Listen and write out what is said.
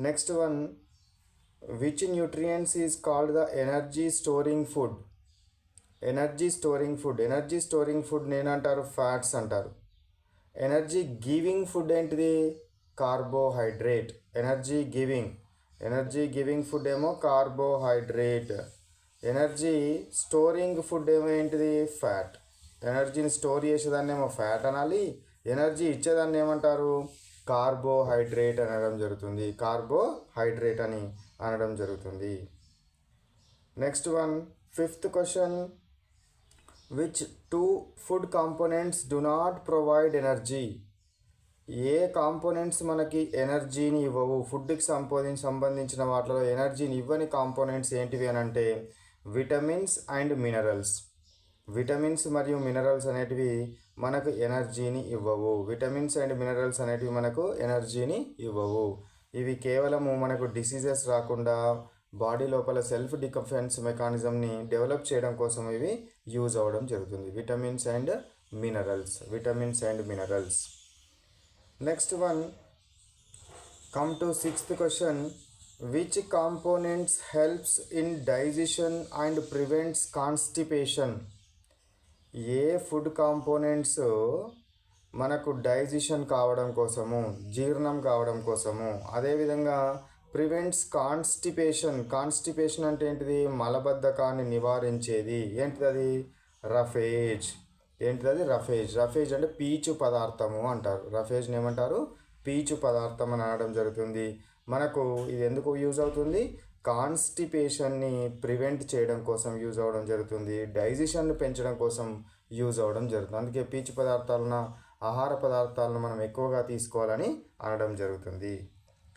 Next one, which nutrients is called the energy storing food? Energy storing food, energy storing food నేనంటారు fats అంటారు. Energy giving food ఏంటిది? Carbohydrate. Energy giving food ఏమో carbohydrate. Energy storing food ఏమో ఏంటిది? Fat. ఎనర్జీని store చేసేదాన్ని ఏమో fat అనాలి, ఎనర్జీ ఇచ్చేదాన్ని ఏమంటారు? కార్బోహైడ్రేట్ అనడం జరుగుతుంది. కార్బోహైడ్రేట్ అని అనడం జరుగుతుంది. Next one, fifth question, which two food components do not provide energy? A components మనకి ఎనర్జీని ఇవ్వవు? ఫుడ్కి సంబంధించిన వాటిలో ఎనర్జీని ఇవ్వని కాంపోనెంట్స్ ఏంటివి అని అంటే విటమిన్స్ అండ్ మినరల్స్. విటమిన్స్ మరియు మినరల్స్ అనేటివి మనకు ఎనర్జీని ఇవ్వవు. విటమిన్స్ అండ్ మినరల్స్ అనేటివి మనకు ఎనర్జీని ఇవ్వవు. ఇవి కేవలము మనకు డిసీజెస్ రాకుండా బాడీ లోపల సెల్ఫ్ డిఫెన్స్ మెకానిజంని డెవలప్ చేయడం కోసం ఇవి యూజ్ అవ్వడం జరుగుతుంది. Vitamins and minerals. Next one, come to sixth question, which components helps in digestion and prevents constipation? A food components మనకు డైజెషన్ కావడం కోసము, జీర్ణం కావడం కోసము, అదేవిధంగా ప్రివెంట్స్ కాన్స్టిపేషన్ అంటే ఏంటిది? మలబద్ధకాన్ని నివారించేది. ఏంటిది? రఫేజ్. రఫేజ్ అంటే పీచు పదార్థము అంటారు. రఫేజ్ని ఏమంటారు? పీచు పదార్థం అని అనడం జరుగుతుంది. మనకు ఇది ఎందుకు యూజ్ అవుతుంది? కాన్స్టిపేషన్ని ప్రివెంట్ చేయడం కోసం యూజ్ అవ్వడం జరుగుతుంది. డైజెషన్ని పెంచడం కోసం యూజ్ అవ్వడం జరుగుతుంది. అందుకే పీచు పదార్థాలను, ఆహార పదార్థాలను మనం ఎక్కువగా తీసుకోవాలని అనడం జరుగుతుంది.